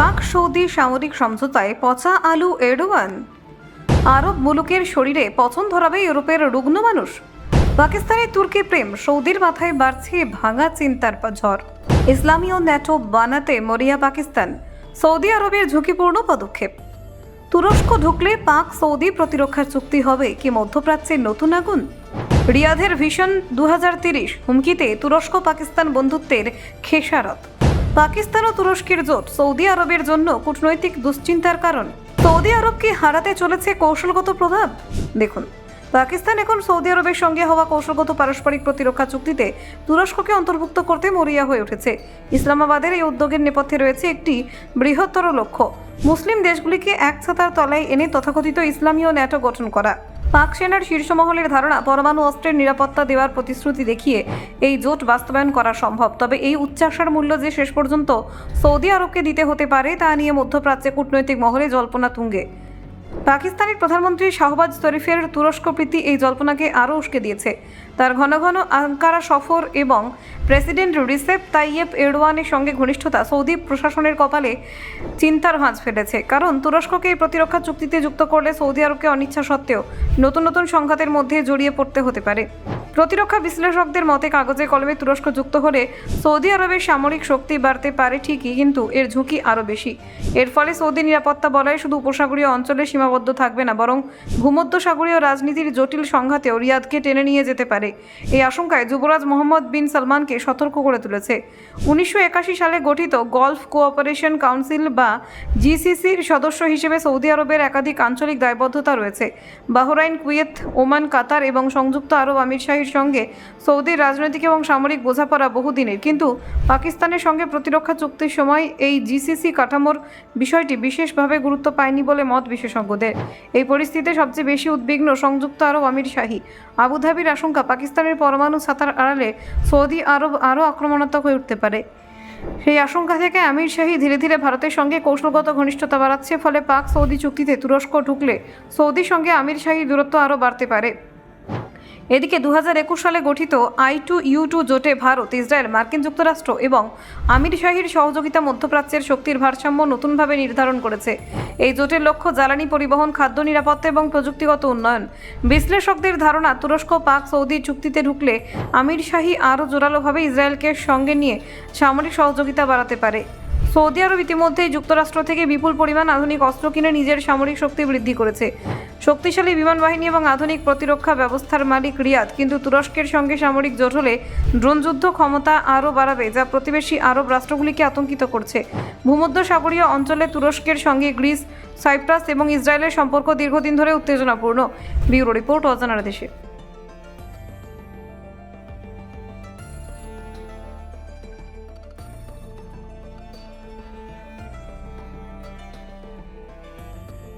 পাক সৌদি সামরিক সমঝোতায় পচা আলু এরদোয়ান। আরব মুলুকের শরীরে পচন ধরাবে ইউরোপের রুগ্ন মানুষ। পাকিস্তানের তুর্কি প্রেম, সৌদির মাথায় বাড়ছে ভাঙা চিন্তার ঝড়। ইসলামী ও ন্যাটো বানাতে মরিয়া পাকিস্তান, সৌদি আরবের ঝুঁকিপূর্ণ পদক্ষেপ। তুরস্ক ঢুকলে পাক সৌদি প্রতিরক্ষার চুক্তি হবে কি মধ্যপ্রাচ্যের নতুন আগুন? রিয়াধের ভিশন 2030 হুমকিতে তুরস্ক পাকিস্তান বন্ধুত্বের খেসারত। পাকিস্তান ও তুরস্কের জোট সৌদি আরবের জন্য কূটনৈতিক দুশ্চিন্তার কারণ। সৌদি আরবকে হারাতে চলেছে কৌশলগত প্রভাব। দেখুন, পাকিস্তান এখন সৌদি আরবের সঙ্গে হওয়া কৌশলগত পারস্পরিক প্রতিরক্ষা চুক্তিতে তুরস্ককে অন্তর্ভুক্ত করতে মরিয়া হয়ে উঠেছে। ইসলামাবাদের এই উদ্যোগের নেপথ্যে রয়েছে একটি বৃহত্তর লক্ষ্য, মুসলিম দেশগুলিকে এক ছাতার তলায় এনে তথাকথিত ইসলামী ও ন্যাটো গঠন করা। পাক সেনার শীর্ষ মহলের ধারণা, পরমাণু অস্ত্রের নিরাপত্তা দেওয়ার প্রতিশ্রুতি দেখিয়ে এই জোট বাস্তবায়ন করা সম্ভব। তবে এই উচ্চাশার মূল্য যে শেষ পর্যন্ত সৌদি আরবকে দিতে হতে পারে তা নিয়ে মধ্যপ্রাচ্যে কূটনৈতিক মহলে জল্পনা তুঙ্গে। পাকিস্তানের প্রধানমন্ত্রী শাহবাজ শরীফের তুরস্ক প্রীতি এই জল্পনাকে আরও উস্কে দিয়েছে। তার ঘন ঘন আঙ্কারা সফর এবং প্রেসিডেন্ট রিসেপ তাইয়েপ এরদোয়ানের সঙ্গে ঘনিষ্ঠতা সৌদি প্রশাসনের কপালে চিন্তার ভাঁজ ফেলেছে। কারণ তুরস্ককে এই প্রতিরক্ষা চুক্তিতে যুক্ত করলে সৌদি আরবকে অনিচ্ছা সত্ত্বেও নতুন নতুন সংঘাতের মধ্যে জড়িয়ে পড়তে হতে পারে। প্রতিরক্ষা বিশ্লেষকদের মতে, কাগজে কলমে তুরস্ক যুক্ত হলে সৌদি আরবের সামরিক শক্তি বাড়তে পারে ঠিকই, কিন্তু এর ঝুঁকি আরও বেশি। এর ফলে সৌদি নিরাপত্তা বলয় শুধু উপসাগরীয় অঞ্চলে সীমাবদ্ধ থাকবে না, বরং ভূমধ্যসাগরীয় রাজনীতির জটিল সংঘাতেও রিয়াদকে টেনে নিয়ে যেতে পারে। এই আশঙ্কায় যুবরাজ মোহাম্মদ বিন সালমানকে সতর্ক করে তুলেছে। 1981 সালে গঠিত গলফ কোঅপারেশন কাউন্সিল বা জিসিসির সদস্য হিসেবে সৌদি আরবের একাধিক আঞ্চলিক দায়বদ্ধতা রয়েছে। বাহরাইন, কুয়েত, ওমান, কাতার এবং সংযুক্ত আরব আমিরশাহির সঙ্গে সৌদির রাজনৈতিক এবং সামরিক বোঝাপড়া বহুদিনের। কিন্তু পাকিস্তানের সঙ্গে প্রতিরক্ষা চুক্তির সময় এই জিসিসি কাঠামোর বিষয়টি বিশেষভাবে গুরুত্ব পায়নি বলে মত বিশেষজ্ঞদের। এই পরিস্থিতিতে সবচেয়ে বেশি উদ্বিগ্ন সংযুক্ত আরব আমিরশাহী। আবুধাবির আশঙ্কা, পাকিস্তানের পরমাণু ছাতার আড়ালে সৌদি আরব আরও আক্রমণাত্মক হয়ে উঠতে পারে। সেই আশঙ্কা থেকে আমিরশাহী ধীরে ধীরে ভারতের সঙ্গে কৌশলগত ঘনিষ্ঠতা বাড়াচ্ছে। ফলে পাক সৌদি চুক্তিতে তুরস্ক ঢুকলে সৌদির সঙ্গে আমিরশাহী দূরত্ব আরও বাড়তে পারে। এদিকে 2021 সালে গঠিত I2U2 জোটে ভারত, ইসরায়েল, মার্কিন যুক্তরাষ্ট্র এবং আমিরশাহীর সহযোগিতা মধ্যপ্রাচ্যের শক্তির ভারসাম্য নতুনভাবে নির্ধারণ করেছে। এই জোটের লক্ষ্য জ্বালানি পরিবহন, খাদ্য নিরাপত্তা এবং প্রযুক্তিগত উন্নয়ন। বিশ্লেষকদের ধারণা, তুরস্ক পাক সৌদি চুক্তিতে ঢুকলে আমিরশাহী আরও জোরালোভাবে ইসরায়েলকে সঙ্গে নিয়ে সামরিক সহযোগিতা বাড়াতে পারে। সৌদি আরব ইতিমধ্যেই যুক্তরাষ্ট্র থেকে বিপুল পরিমাণ আধুনিক অস্ত্র কিনে নিজের সামরিক শক্তি বৃদ্ধি করেছে। শক্তিশালী বিমান বাহিনী এবং আধুনিক প্রতিরক্ষা ব্যবস্থার মালিক রিয়াদ। কিন্তু তুরস্কের সঙ্গে সামরিক জোট হলে ড্রোন যুদ্ধ ক্ষমতা আরও বাড়াবে, যা প্রতিবেশী আরব রাষ্ট্রগুলিকে আতঙ্কিত করছে। ভূমধ্যসাগরীয় অঞ্চলে তুরস্কের সঙ্গে গ্রিস, সাইপ্রাস এবং ইসরায়েলের সম্পর্ক দীর্ঘদিন ধরে উত্তেজনাপূর্ণ। ব্যুরো রিপোর্ট, অজানার দেশে।